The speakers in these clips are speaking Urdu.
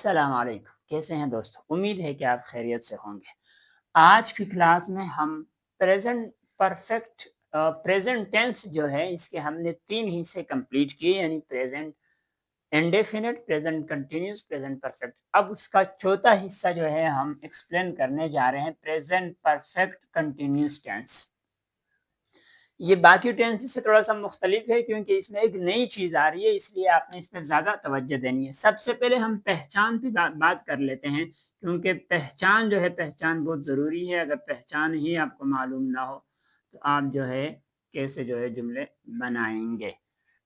السلام علیکم، کیسے ہیں دوستو؟ امید ہے کہ آپ خیریت سے ہوں گے۔ آج کی کلاس میں ہم پریزنٹ پرفیکٹ پریزنٹ ٹینس جو ہے اس کے ہم نے 3 حصے کمپلیٹ کیے، یعنی present indefinite, present continuous, present perfect. اب اس کا چوتھا حصہ جو ہے ہم ایکسپلین کرنے جا رہے ہیں پریزنٹ پرفیکٹ کنٹینیوس ٹینس۔ یہ باقی ٹینس سے تھوڑا سا مختلف ہے کیونکہ اس میں ایک نئی چیز آ رہی ہے، اس لیے آپ نے اس پہ زیادہ توجہ دینی ہے۔ سب سے پہلے ہم پہچان پہ بات کر لیتے ہیں، کیونکہ پہچان جو ہے پہچان بہت ضروری ہے۔ اگر پہچان ہی آپ کو معلوم نہ ہو تو آپ جو ہے کیسے جو ہے جملے بنائیں گے۔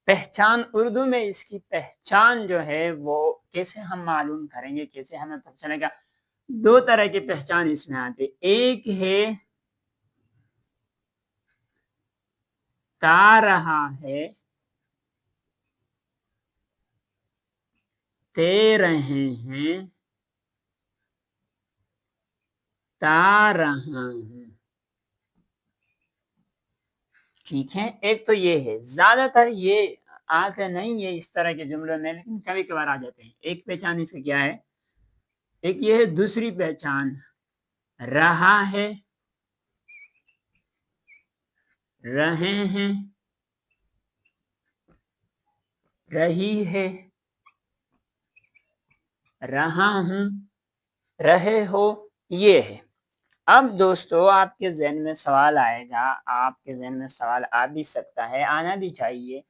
پہچان اردو میں اس کی پہچان جو ہے وہ کیسے ہم معلوم کریں گے، کیسے ہمیں پتہ چلے گا؟ 2 طرح کی پہچان اس میں آتی ہے۔ ایک ہے تا رہا ہے، تے رہے ہیں، تا رہا ہے، ٹھیک ہے۔ ایک تو یہ ہے، زیادہ تر یہ آتے نہیں ہے اس طرح کے جملوں میں، لیکن کبھی کبھار آ جاتے ہیں۔ ایک پہچان اس کی کیا ہے؟ ایک یہ ہے دوسری پہچان، رہا ہے، رہے ہیں، رہی ہے، رہا ہوں، رہے ہو، یہ ہے۔ اب دوستو آپ کے ذہن میں سوال آئے گا، آپ کے ذہن میں سوال آ بھی سکتا ہے، آنا بھی چاہیے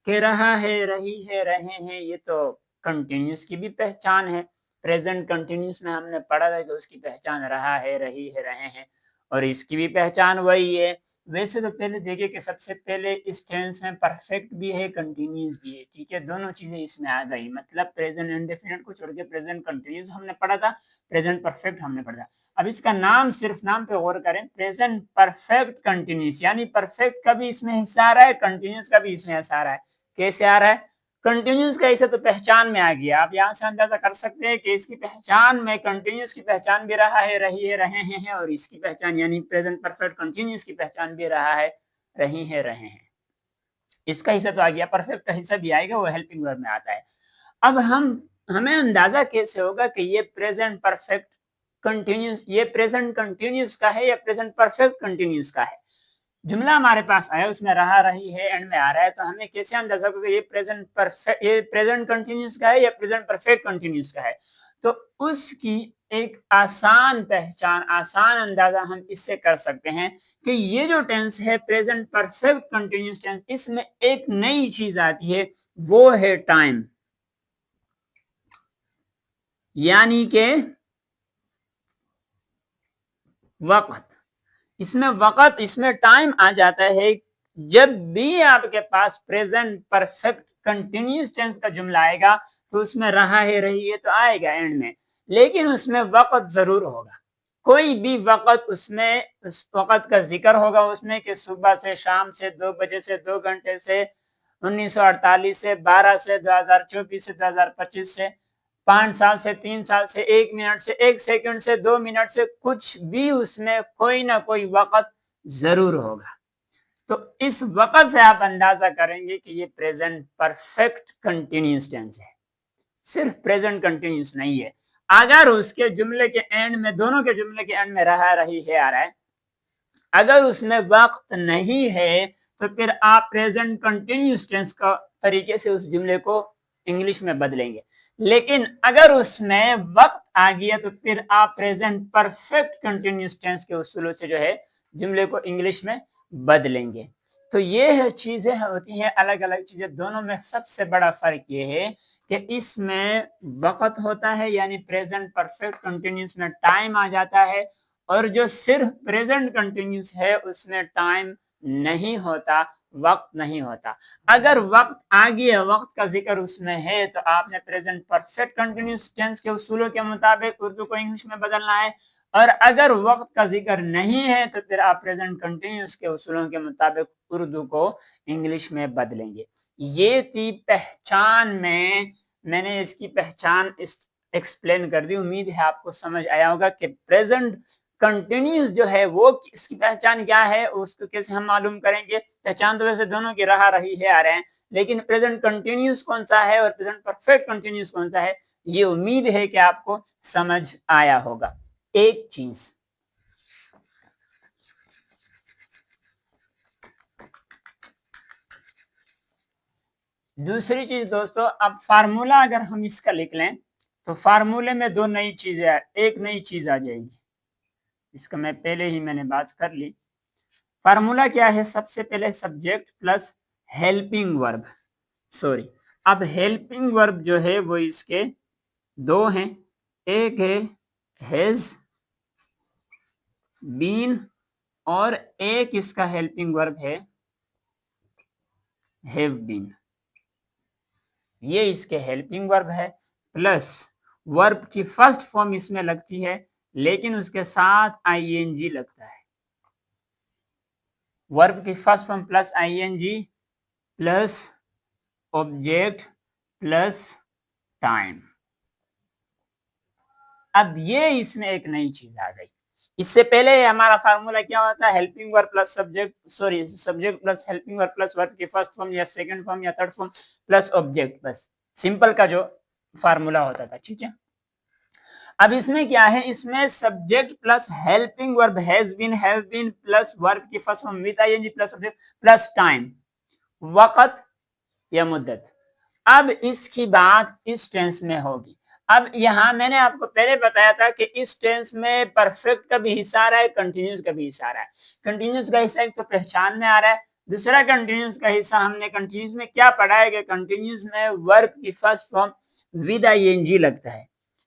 کہ رہا ہے، رہی ہے، رہے ہیں، یہ تو کنٹینیوس کی بھی پہچان ہے۔ پریزنٹ کنٹینیوس میں ہم نے پڑھا تھا کہ اس کی پہچان رہا ہے، رہی ہے، رہے ہیں، اور اس کی بھی پہچان وہی ہے۔ ویسے تو پہلے دیکھیں کہ سب سے پہلے اس ٹینس میں پرفیکٹ بھی ہے، کنٹینیوس بھی ہے، ٹھیک ہے، دونوں چیزیں اس میں آ گئی۔ مطلب پریزنٹ انڈیفینٹ کو چھوڑ کے پریزنٹ کنٹینیوس ہم نے پڑھا تھا، پریزنٹ پرفیکٹ ہم نے پڑھا تھا۔ اب اس کا نام، صرف نام پہ غور کریں، پریزنٹ پرفیکٹ کنٹینیوس، یعنی پرفیکٹ کا بھی اس میں حصہ آ رہا ہے، کنٹینیوس کا بھی اس میں حصہ آ رہا ہے۔ کیسے آ رہا ہے؟ کنٹینیوس کا حصہ تو پہچان میں آ گیا، آپ یہاں سے اندازہ کر سکتے ہیں کہ اس کی پہچان میں کنٹینیوس کی پہچان بھی رہا ہے، رہی ہے، رہے ہیں، اور اس کی پہچان یعنی پریزنٹ پرفیکٹ کنٹینیوس کی پہچان بھی رہا ہے، رہی ہے، رہے ہیں۔ اس کا حصہ تو آ گیا، پرفیکٹ کا حصہ بھی آئے گا، وہ ہیلپنگ ورب میں آتا ہے۔ اب ہمیں اندازہ کیسے ہوگا کہ یہ پریزنٹ پرفیکٹ کنٹینیوس، یہ پریزنٹ کنٹینیوس کا ہے یا پریزنٹ پرفیکٹ کنٹینیوس کا ہے؟ جملہ ہمارے پاس آیا، اس میں رہا، رہی ہے، اینڈ میں آ رہا ہے، تو ہمیں کیسے اندازہ ہوگا کہ یہ پریزنٹ کنٹینیوس کا ہے یا پریزنٹ پرفیکٹ کنٹینیوس کا ہے؟ تو اس کی ایک آسان پہچان، آسان اندازہ ہم اس سے کر سکتے ہیں کہ یہ جو ٹینس ہے پریزنٹ پرفیکٹ کنٹینیوس ٹینس، اس میں ایک نئی چیز آتی ہے، وہ ہے ٹائم، یعنی کہ وقت۔ اس میں وقت، اس میں ٹائم آ جاتا ہے جب بھی آپ کے پاس پریزنٹ پرفیکٹ کنٹینیوس ٹینس کا جملہ آئے گا تو اس میں رہا ہے، رہی ہے تو آئے گا اینڈ میں، لیکن اس میں وقت ضرور ہوگا۔ کوئی بھی وقت اس میں، اس وقت کا ذکر ہوگا اس میں کہ صبح سے، شام سے، 2 بجے سے، 2 گھنٹے سے، 1948 سے، 12 سے، 2024 سے، 2025 سے، 5 سال سے، 3 سال سے، 1 منٹ سے، 1 سیکنڈ سے، 2 منٹ سے، کچھ بھی اس میں کوئی نہ کوئی وقت ضرور ہوگا۔ تو اس وقت سے آپ اندازہ کریں گے کہ یہ پریزنٹ پرفیکٹ کنٹینیوس ٹینس ہے، صرف پریزنٹ کنٹینیوس نہیں ہے۔ اگر اس کے جملے کے اینڈ میں، دونوں کے جملے کے اینڈ میں رہا، رہی ہے آ رہا ہے، اگر اس میں وقت نہیں ہے تو پھر آپ پریزنٹ کنٹینیوس ٹینس کا طریقے سے اس جملے کو انگلش میں بدلیں گے۔ لیکن اگر اس میں وقت آ گیا تو پھر آپ پریزنٹ پرفیکٹ کنٹینیوس ٹینس کے اصولوں سے جو ہے جملے کو انگلش میں بدلیں گے۔ تو یہ چیزیں ہوتی ہیں، الگ الگ چیزیں، دونوں میں سب سے بڑا فرق یہ ہے کہ اس میں وقت ہوتا ہے، یعنی پریزنٹ پرفیکٹ کنٹینیوس میں ٹائم آ جاتا ہے، اور جو صرف پریزنٹ کنٹینیوس ہے اس میں ٹائم نہیں ہوتا، وقت نہیں ہوتا۔ اگر وقت آ گیا، وقت کا ذکر اس میں ہے، تو آپ نے پریزنٹ پرفیکٹ کنٹینیوس ٹینس کے اصولوں کے مطابق اردو کو انگلش میں بدلنا ہے، اور اگر وقت کا ذکر نہیں ہے تو پھر آپ پریزنٹ کنٹینیوس کے اصولوں کے مطابق اردو کو انگلش میں بدلیں گے۔ یہ تھی پہچان میں نے اس کی پہچان ایکسپلین کر دی۔ امید ہے آپ کو سمجھ آیا ہوگا کہ پریزنٹ کنٹینیوس جو ہے وہ اس کی پہچان کیا ہے، اس کو کیسے ہم معلوم کریں گے۔ پہچان تو ویسے دونوں کی رہا، رہی ہے آ رہے ہیں، لیکن پریزنٹ کنٹینیوس کون سا ہے اور پریزنٹ پرفیکٹ کنٹینیوس کون سا ہے، یہ امید ہے کہ آپ کو سمجھ آیا ہوگا. ایک چیز دوسری چیز دوستو، اب فارمولا اگر ہم اس کا لکھ لیں تو فارمولے میں دو نئی چیزیں، ایک نئی چیز آ جائے گی. اس کا میں نے بات کر لی. فارمولا کیا ہے؟ سب سے پہلے سبجیکٹ پلس ہیلپنگ ورب. سوری، اب ہیلپنگ ورب جو ہے وہ اس کے دو ہیں. ایک ہے ہیز بین اور ایک اس کا ہیلپنگ ورب ہے ہیو بین. یہ اس کے ہیلپنگ ورب ہے، پلس ورب کی فرسٹ فارم اس میں لگتی ہے لیکن اس کے ساتھ آئی این جی لگتا ہے. ورب کی first form plus I N G plus object plus time. اب یہ اس میں ایک نئی چیز آ گئی. اس سے پہلے ہمارا فارمولا کیا ہوتا ہے؟ Helping verb plus subject plus helping verb plus verb کی فرسٹ فارم یا سیکنڈ فارم یا تھرڈ فارم پلس آبجیکٹ. بس سمپل کا جو فارمولا ہوتا تھا. ٹھیک ہے، اب اس میں کیا ہے؟ اس میں subject plus helping verb has been have been plus verb کی first form with I N G plus object plus time, وقت یا مدت. اب اس کی بات اس ٹینس میں ہوگی. اب یہاں میں نے آپ کو پہلے بتایا تھا کہ اس ٹینس میں پرفیکٹ کا بھی حصہ آ رہا ہے، کنٹینیوس کا بھی حصہ آ رہا ہے. کنٹینیوس کا حصہ ایک تو پہچان میں آ رہا ہے، دوسرا کنٹینیوس کا حصہ ہم نے کنٹینیوس میں کیا پڑھا ہے کہ کنٹینیوس میں ورب کی first form with I N G لگتا ہے.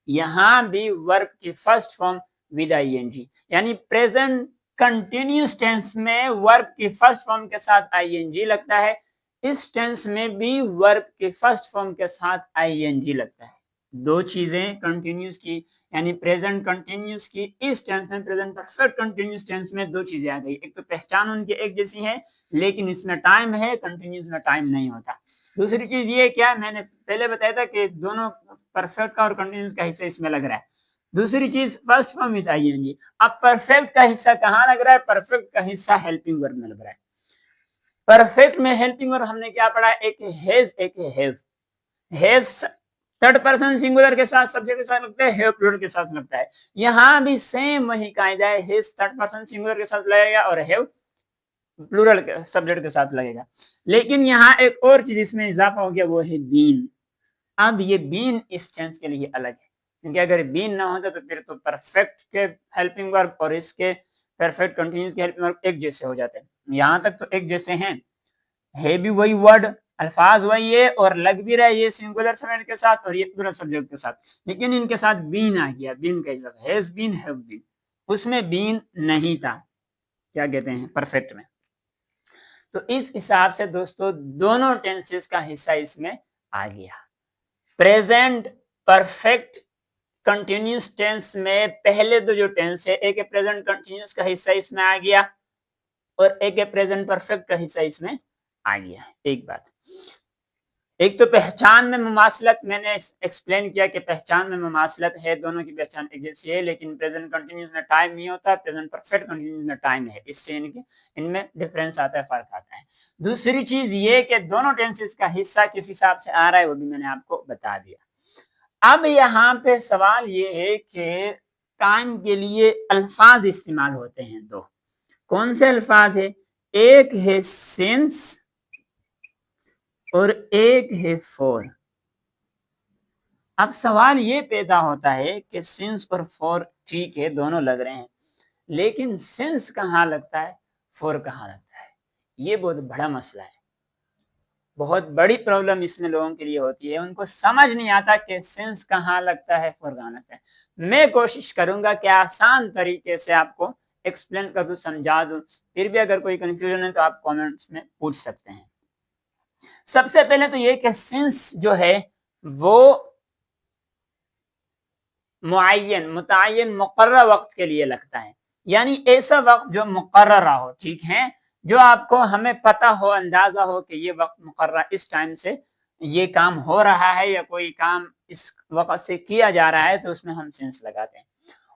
یہاں بھی ورب کی first form with I N G, یعنی پریزنٹ کنٹینیوس ٹینس میں ورب کی فرسٹ فارم کے ساتھ آئی این جی لگتا ہے. اس ٹینس میں بھی ورب کی فرسٹ فارم کے ساتھ آئی این جی لگتا ہے. دو چیزیں کنٹینیوس کی، یعنی پریزنٹ کنٹینیوس کی اس ٹینس میں، پریزنٹ پرفیکٹ کنٹینیوس ٹینس میں دو چیزیں آ گئی. ایک تو پہچان ان کی ایک جیسی ہے لیکن اس میں ٹائم ہے، کنٹینیوس میں ٹائم نہیں ہوتا. دوسری چیز یہ کیا، میں نے پہلے بتایا تھا کہ دونوں پرفیکٹ کا اور کنٹینیوس کا حصہ اس میں لگ رہا ہے. دوسری چیز first form with I N G. اب پرفیکٹ کا حصہ کہاں لگ رہا ہے؟ پرفیکٹ کا حصہ ہیلپنگ ورب میں لگ رہا ہے. پرفیکٹ میں ہیلپنگ ورب ہم نے کیا پڑھا؟ ایک ہیز ایک have. Has third person singular کے ساتھ سبجیکٹ کے ساتھ لگتا ہے، ہیو پلورل کے ساتھ لگتا ہے. یہاں بھی سیم وہی قاعدہ ہے، ہیز تھرڈ پرسن سنگولر کے ساتھ لگے گا اور ہیو پلورل کے سبجیکٹ کے ساتھ لگے گا. لیکن یہاں ایک اور چیز اس میں اضافہ ہو گیا، وہ ہے بین. اب یہ بین اس ٹینس کے لیے الگ ہے، کیونکہ اگر بین نہ ہوتا تو پھر تو پرفیکٹ کے ہیلپنگ ورب اور اس کے پرفیکٹ کنٹینیوس کے ہیلپنگ ورب ایک جیسے ہو جاتے ہیں. یہاں تک تو ایک جیسے ہیں، ہے بھی وہی ورڈ، الفاظ وہی ہے اور لگ بھی رہا ہے یہ سنگولر سبجیکٹ کے ساتھ اور یہ پلورل سبجیکٹ کے ساتھ، لیکن ان کے ساتھ بین آ گیا. بین کا حساب ہیز بین ہیو بین، اس میں بین نہیں تھا، کیا کہتے ہیں، پرفیکٹ میں. تو اس حساب سے دوستو دونوں ٹینسز کا حصہ اس میں آ گیا. پریزنٹ پرفیکٹ کنٹینیوس ٹینس میں پہلے دو جو ٹینس ہے، ایک پریزنٹ کنٹینیوس کا حصہ اس میں آ گیا اور ایک پریزنٹ پرفیکٹ کا حصہ اس میں آ گیا. ایک بات، ایک تو پہچان میں مماثلت، میں نے ایکسپلین کیا کہ پہچان میں مماثلت ہے، دونوں کی پہچان ایک جیسی ہے، لیکن پریزنٹ کنٹینیوس میں ٹائم نہیں ہوتا، پریزنٹ پرفیکٹ کنٹینیوس میں ٹائم ہے. اس سے ان میں ڈفرینس آتا ہے، فرق آتا ہے. دوسری چیز یہ کہ دونوں ٹینسز کا حصہ کس حساب سے آ رہا ہے وہ بھی میں نے آپ کو بتا دیا. اب یہاں پہ سوال یہ ہے کہ ٹائم کے لیے الفاظ استعمال ہوتے ہیں دو. کون سے الفاظ ہے؟ ایک ہے سنس اور ایک ہے فور. اب سوال یہ پیدا ہوتا ہے کہ سنس اور فور ٹھیک ہے دونوں لگ رہے ہیں، لیکن سنس کہاں لگتا ہے، فور کہاں لگتا ہے؟ یہ بہت بڑا مسئلہ ہے، بہت بڑی پرابلم اس میں لوگوں کے لیے ہوتی ہے. ان کو سمجھ نہیں آتا کہ سنس کہاں لگتا ہے، فور کہاں لگتا ہے. میں کوشش کروں گا کہ آسان طریقے سے آپ کو ایکسپلین کر دوں، سمجھا دوں. پھر بھی اگر کوئی کنفیوژن ہے تو آپ کامنٹس میں پوچھ سکتے ہیں. سب سے پہلے تو یہ کہ سنس جو ہے وہ متعین مقررہ وقت کے لیے لگتا ہے، یعنی ایسا وقت جو مقررہ ہو. ٹھیک ہے، جو آپ کو ہمیں پتہ ہو، اندازہ ہو کہ یہ وقت مقررہ اس ٹائم سے یہ کام ہو رہا ہے یا کوئی کام اس وقت سے کیا جا رہا ہے تو اس میں ہم سینس لگاتے ہیں.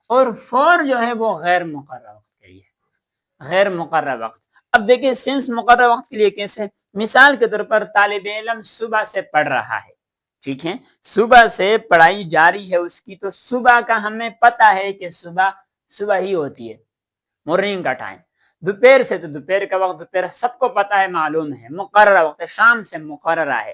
اور فور جو ہے وہ غیر مقررہ وقت کے لیے، غیر مقررہ وقت. اب دیکھیں سینس مقررہ وقت کے لیے کیسے، مثال کے طور پر طالب علم صبح سے پڑھ رہا ہے. ٹھیک ہے، صبح سے پڑھائی جاری ہے اس کی، تو صبح کا ہمیں پتا ہے کہ صبح ہی ہوتی ہے، مارننگ کا ٹائم۔ دوپہر سے تو دوپہر کا وقت، دوپہر سب کو پتا ہے، معلوم ہے، مقررہ وقت ہے، شام سے مقررہ ہے۔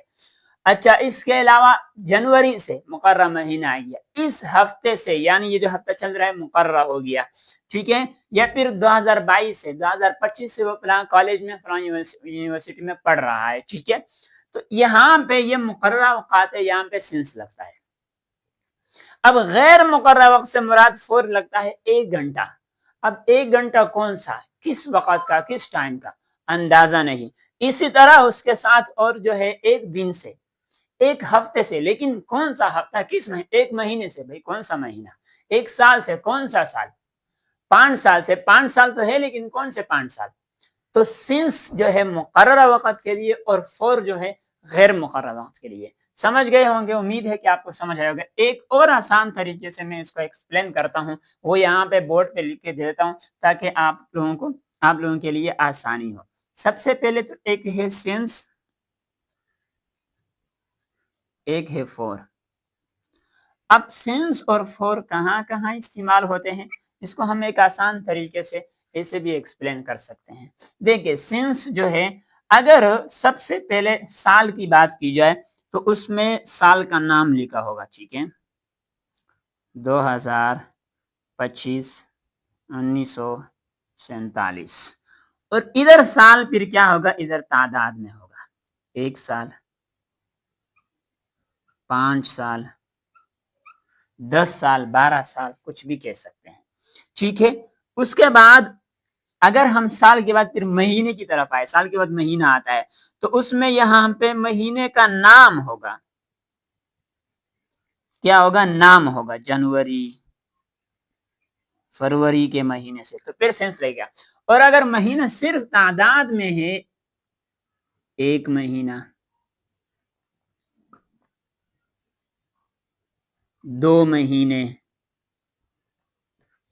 اچھا، اس کے علاوہ جنوری سے مقررہ مہینہ آ گیا، اس ہفتے سے یعنی یہ جو ہفتہ چل رہا ہے مقررہ ہو گیا، ٹھیک ہے، یا پھر 2022 سے 2025 سے وہ فلاں کالج میں فلاں یونیورسٹی میں پڑھ رہا ہے، ٹھیک ہے۔ تو یہاں پہ یہ مقررہ اوقات ہے، یہاں پہ سینس لگتا ہے۔ اب غیر مقررہ وقت سے مراد فور لگتا ہے 1 گھنٹہ۔ اب 1 گھنٹہ کون سا، کس وقت کا، کس ٹائم کا، اندازہ نہیں۔ اسی طرح اس کے ساتھ اور جو ہے 1 دن سے، 1 ہفتے سے، لیکن کون سا ہفتہ، کس مہینے، 1 مہینے سے، بھائی کون سا مہینہ، 1 سال سے، کون سا سال، 5 سال سے، 5 سال تو ہے لیکن کون سے 5 سال۔ تو سنس جو ہے مقررہ وقت کے لیے اور فور جو ہے غیر مقررہ وقت کے لیے۔ سمجھ گئے ہوں گے، امید ہے کہ آپ کو سمجھ آئے ہوگا۔ ایک اور آسان طریقے سے میں اس کو ایکسپلین کرتا ہوں، وہ یہاں پہ بورڈ پہ لکھ کے دیتا ہوں تاکہ آپ لوگوں کے لیے آسانی ہو۔ سب سے پہلے تو ایک ہے سینس، ایک ہے فور۔ اب سینس اور فور کہاں کہاں استعمال ہوتے ہیں، اس کو ہم ایک آسان طریقے سے ایسے بھی ایکسپلین کر سکتے ہیں۔ دیکھیں، سینس جو ہے، اگر سب سے پہلے سال کی بات کی جائے تو اس میں سال کا نام لکھا ہوگا، ٹھیک ہے، 2025 1947، اور ادھر سال پھر کیا ہوگا، ادھر تعداد میں ہوگا، 1 سال، 5 سال، 10 سال، 12 سال، کچھ بھی کہہ سکتے ہیں، ٹھیک ہے۔ اس کے بعد اگر ہم سال کے بعد پھر مہینے کی طرف آئے، سال کے بعد مہینہ آتا ہے، تو اس میں یہاں پہ مہینے کا نام ہوگا، کیا ہوگا، نام ہوگا، جنوری، فروری کے مہینے سے، تو پھر سینس رہے گا۔ اور اگر مہینہ صرف تعداد میں ہے، 1 مہینہ، 2 مہینے،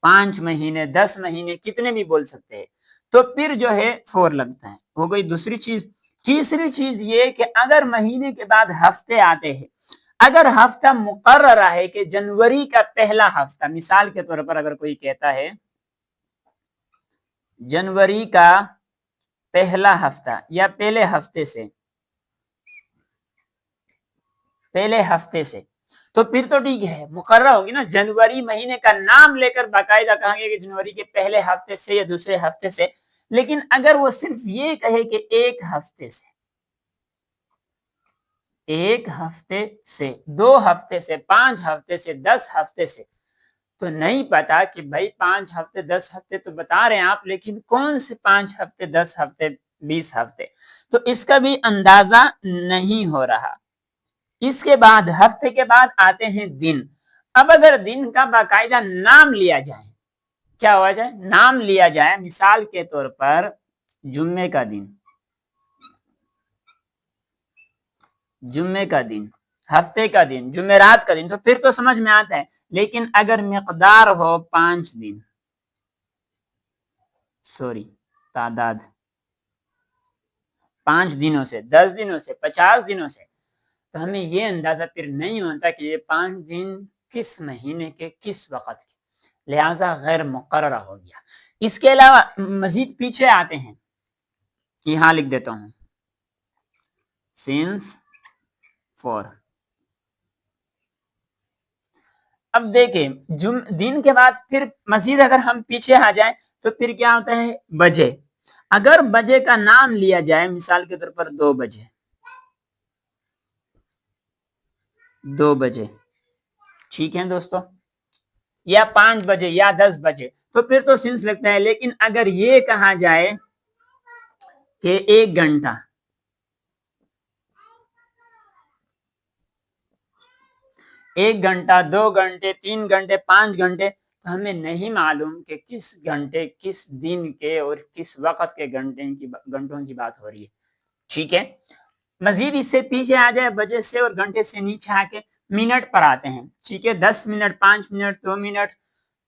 5 مہینے، 10 مہینے، کتنے بھی بول سکتے ہیں، تو پھر جو ہے فور لگتا ہے۔ ہو گئی دوسری چیز۔ تیسری چیز یہ کہ اگر مہینے کے بعد ہفتے آتے ہیں، اگر ہفتہ مقررہ ہے کہ جنوری کا پہلا ہفتہ، مثال کے طور پر اگر کوئی کہتا ہے جنوری کا پہلا ہفتہ یا پہلے ہفتے سے، تو پھر تو ٹھیک ہے، مقررہ ہوگی نا، جنوری مہینے کا نام لے کر باقاعدہ کہیں گے کہ جنوری کے پہلے ہفتے سے یا دوسرے ہفتے سے۔ لیکن اگر وہ صرف یہ کہے کہ 1 ہفتے سے، 1 ہفتے سے، 2 ہفتے سے، 5 ہفتے سے، 10 ہفتے سے، تو نہیں پتا کہ بھائی 5 ہفتے 10 ہفتے تو بتا رہے ہیں آپ، لیکن کون سے 5 ہفتے، 10 ہفتے، 20 ہفتے، تو اس کا بھی اندازہ نہیں ہو رہا۔ اس کے بعد ہفتے کے بعد آتے ہیں دن۔ اب اگر دن کا باقاعدہ نام لیا جائے، کیا ہوا جائے، نام لیا جائے، مثال کے طور پر جمعے کا دن، جمعے کا دن، ہفتے کا دن، جمعرات کا دن، تو پھر تو سمجھ میں آتا ہے۔ لیکن اگر مقدار ہو 5 دن، تعداد 5 دنوں سے، 10 دنوں سے، 50 دنوں سے، تو ہمیں یہ اندازہ پھر نہیں ہوتا کہ یہ 5 دن کس مہینے کے کس وقت کے، لہذا غیر مقررہ ہو گیا۔ اس کے علاوہ مزید پیچھے آتے ہیں، یہاں لکھ دیتا ہوں سینس فور۔ اب دیکھیں، دن کے بعد پھر مزید اگر ہم پیچھے آ جائیں تو پھر کیا ہوتا ہے، بجے۔ اگر بجے کا نام لیا جائے، مثال کے طور پر 2 بجے، 2 بجے، ٹھیک ہے دوستو، یا 5 بجے یا 10 بجے، تو پھر تو سینس لگتا ہے۔ لیکن اگر یہ کہا جائے کہ 1 گھنٹہ، 1 گھنٹہ، 2 گھنٹے، 3 گھنٹے، 5 گھنٹے، تو ہمیں نہیں معلوم کہ کس گھنٹے، کس دن کے اور کس وقت کے گھنٹوں کی بات ہو رہی ہے، ٹھیک ہے۔ مزید اس سے پیچھے آ جائے، بجے سے اور گھنٹے سے نیچے آ کے منٹ پر آتے ہیں، ٹھیک ہے، 10 منٹ، 5 منٹ، 2 منٹ۔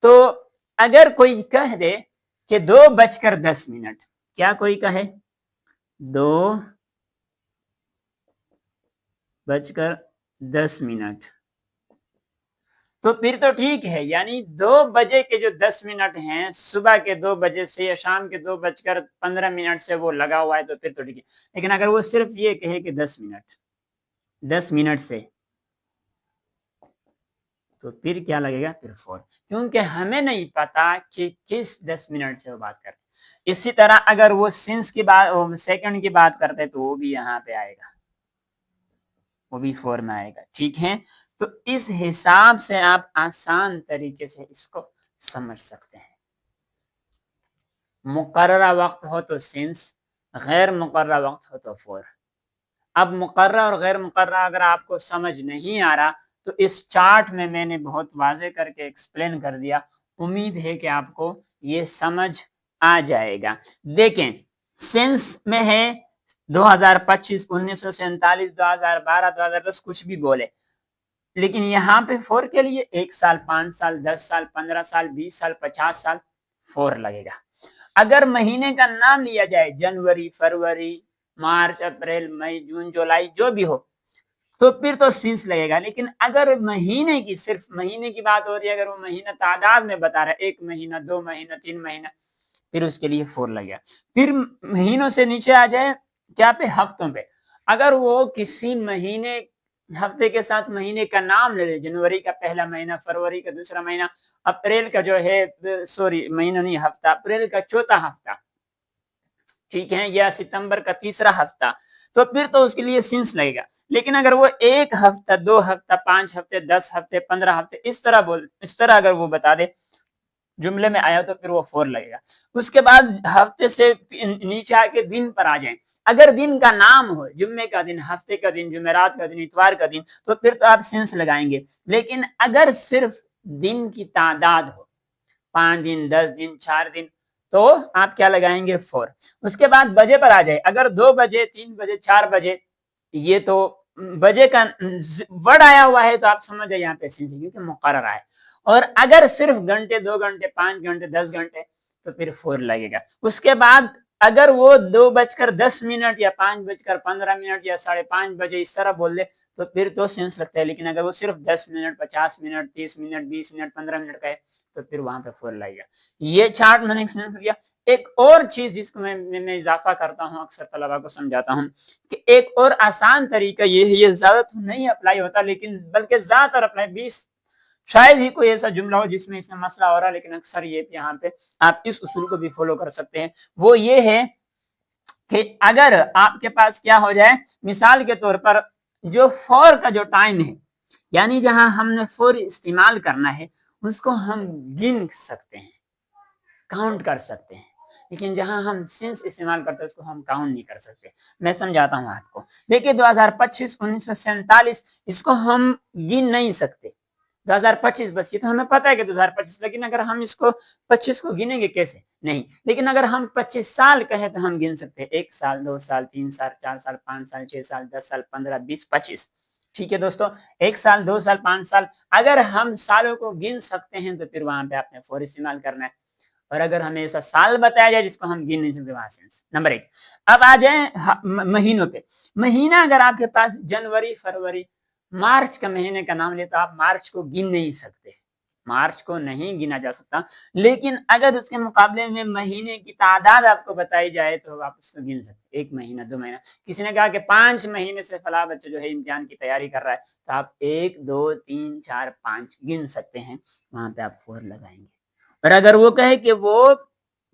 تو اگر کوئی کہہ دے کہ 2:10، کیا کوئی کہے 2:10، 10 منٹ. تو پھر تو ٹھیک ہے، یعنی 2 بجے کے جو 10 منٹ ہیں صبح کے 2 بجے سے یا شام کے 2:15 سے وہ لگا ہوا ہے تو پھر تو ٹھیک ہے. لیکن اگر وہ صرف یہ کہے کہ 10 منٹ سے، تو پھر کیا لگے گا؟ پھر 4، کیونکہ ہمیں نہیں پتا کہ کس 10 منٹ سے وہ بات کرتے. اسی طرح اگر وہ سنس کی بات، سیکنڈ کی بات کرتے تو وہ بھی یہاں پہ آئے گا، وہ بھی 4 میں آئے گا. ٹھیک ہے، تو اس حساب سے آپ آسان طریقے سے اس کو سمجھ سکتے ہیں. مقررہ وقت ہو تو سنس، غیر مقررہ وقت ہو تو 4. اب مقررہ اور غیر مقررہ اگر آپ کو سمجھ نہیں آ رہا تو اس چارٹ میں نے بہت واضح کر کے ایکسپلین کر دیا. امید ہے کہ آپ کو یہ سمجھ آ جائے گا. دیکھیں، سینس میں ہے 2025، 1947، 2012، 2010، کچھ بھی بولے، لیکن یہاں پہ 4 کے لیے 1 سال، 5 سال، 10 سال، 15 سال، 20 سال، 50 سال 4 لگے گا. اگر مہینے کا نام لیا جائے، جنوری، فروری، مارچ، اپریل، مئی، جون، جولائی، جو بھی ہو، تو پھر تو سینس لگے گا. لیکن اگر مہینے کی، صرف مہینے کی بات ہو رہی ہے، اگر وہ مہینہ تعداد میں بتا رہا ہے، 1 مہینہ، 2 مہینہ، 3 مہینہ، پھر اس کے لیے 4 لگ گیا. پھر مہینوں سے نیچے آ جائے کیا پہ؟ ہفتوں پہ. اگر وہ کسی مہینے، ہفتے کے ساتھ مہینے کا نام لے لے، جنوری کا پہلا مہینہ، فروری کا دوسرا مہینہ، اپریل کا جو ہے، سوری مہینہ نہیں ہفتہ، اپریل کا چوتھا ہفتہ، ٹھیک ہے، یا ستمبر کا تیسرا ہفتہ، تو پھر تو اس کے لیے سینس لگے گا. لیکن اگر وہ 1 ہفتہ، 2 ہفتہ، 5 ہفتے، 10 ہفتے، 15 ہفتے، اس طرح اگر وہ بتا دے، جملے میں آیا، تو پھر وہ 4 لگے گا. اس کے بعد ہفتے سے نیچے آ کے دن پر آ جائیں. اگر دن کا نام ہو، جمعے کا دن، ہفتے کا دن، جمعرات کا دن، اتوار کا دن، تو پھر تو آپ سینس لگائیں گے. لیکن اگر صرف دن کی تعداد ہو، 5 دن، 10 دن، 4 دن، تو آپ کیا لگائیں گے؟ 4. اس کے بعد بجے پر آ جائے. اگر 2 بجے، 3 بجے، 4 بجے، یہ تو بجے کا ورڈ آیا ہوا ہے، تو آپ سمجھ جائے یہاں پہ سینس، کیونکہ مقررہ ہے. اور اگر صرف گھنٹے، 2 گھنٹے، 5 گھنٹے، 10 گھنٹے، تو پھر 4 لگے گا. اس کے بعد اگر وہ 2:10 یا 5:15 یا 5:30 بجے اس طرح بول دے، تو پھر تو سینس لگتا ہے. لیکن اگر وہ صرف 10 minute, 50 minute, 30 minute, 20 minute, 15 minute کا ہے، تو پھر وہاں پہ 4 لگے گا. یہ چارٹ میں نے ایکسپلین کر دیا. ایک اور چیز جس کو میں اضافہ کرتا ہوں، اکثر طلبا کو سمجھاتا ہوں، کہ ایک اور آسان طریقہ یہ ہے، یہ زیادہ نہیں اپلائی ہوتا، لیکن بلکہ زیادہ تر اپلائی، 20 شاید ہی کوئی ایسا جملہ ہو جس میں اس میں مسئلہ ہو رہا ہے، لیکن اکثر یہ یہاں پہ آپ اس اصول کو بھی فالو کر سکتے ہیں. وہ یہ ہے کہ اگر آپ کے پاس کیا ہو جائے، مثال کے طور پر جو 4 کا جو ٹائم ہے، یعنی جہاں ہم نے 4 استعمال کرنا ہے، اس کو ہم گن سکتے ہیں، کاؤنٹ کر سکتے ہیں. لیکن جہاں ہم سینس استعمال کرتے ہیں، اس کو ہم کاؤنٹ نہیں کر سکتے. میں سمجھاتا ہوں آپ کو. دیکھیے 2025، 1947، اس کو ہم گن نہیں سکتے. 2025 بس، یہ تو ہمیں پتا ہے کہ 2025، لیکن اگر ہم اس کو 25 کو گنیں گے کیسے؟ نہیں. لیکن اگر ہم 25 سال کہیں تو ہم گن سکتے ہیں، 1 سال، 2 سال، 3 سال، 4 سال، 5 سال، 6 سال، 10 سال، 15، 20، 25. ٹھیک ہے دوستو، 1 سال، 2 سال، 5 سال، اگر ہم سالوں کو گن سکتے ہیں تو پھر وہاں پہ آپ نے 4 استعمال کرنا ہے. اور اگر ہمیں ایسا سال بتایا جائے جس کو ہم گن نہیں سکتے، وہاں سینس. نمبر 1. اب آ جائیں مہینوں پہ. مہینہ اگر آپ کے پاس جنوری، فروری، مارچ کا مہینے کا نام لے، تو آپ مارچ کو گن نہیں سکتے، مارچ کو نہیں گنا جا سکتا. لیکن اگر اس کے مقابلے میں مہینے کی تعداد آپ کو بتائی جائے تو آپ اس کو گن سکتے. 1 مہینہ، 2 مہینہ. کسی نے کہا کہ 5 مہینے سے فلاں بچہ جو ہے امتحان کی تیاری کر رہا ہے، تو آپ 1، 2، 3، 4، 5 گن سکتے ہیں. وہاں پہ آپ 4 لگائیں گے. اور اگر وہ کہے کہ وہ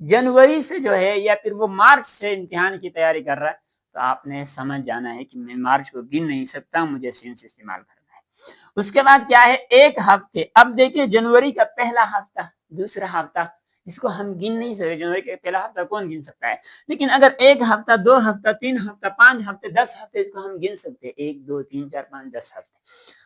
جنوری سے جو ہے یا پھر وہ مارچ سے امتحان کی تیاری کر رہا ہے، تو آپ نے سمجھ جانا ہے کہ میں مارچ کو گن نہیں سکتا، مجھے سینس استعمال کرنا ہے. اس کے بعد کیا ہے؟ 1 ہفتے. اب دیکھیں جنوری کا پہلا ہفتہ، دوسرا ہفتہ، اس کو ہم گن نہیں سکتے. جنوری کا پہلا ہفتہ کون گن سکتا ہے؟ لیکن اگر 1 ہفتہ، 2 ہفتہ، 3 ہفتہ، 5 ہفتے، 10 ہفتے، اس کو ہم گن سکتے. 1، 2، 3، 4، 5، 10 ہفتے.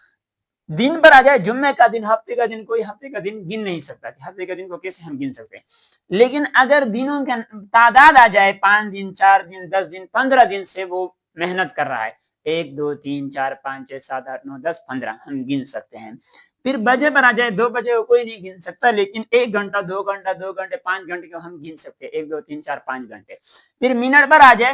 دن پر آ جائے، جمعے کا دن، ہفتے کا دن، کوئی ہفتے کا دن گن نہیں سکتا. ہفتے کا دن کو کیسے ہم گن سکتے ہیں؟ لیکن اگر دنوں کا تعداد آ جائے، 5 دن، 4 دن، 10 دن، 15 دن سے وہ محنت کر رہا ہے، 1، 2، 3، 4، 5، 6، 7، 8، 9، 10، 15 ہم گن سکتے ہیں. پھر بجے پر آ جائے، 2 بجے کو کوئی نہیں گن سکتا، لیکن 1 گھنٹہ، 2 گھنٹہ، 2 گھنٹے، 5 گھنٹے کو ہم گن سکتے ہیں. 1، 2، 3، 4، 5 گھنٹے. پھر منٹ پر آ جائے،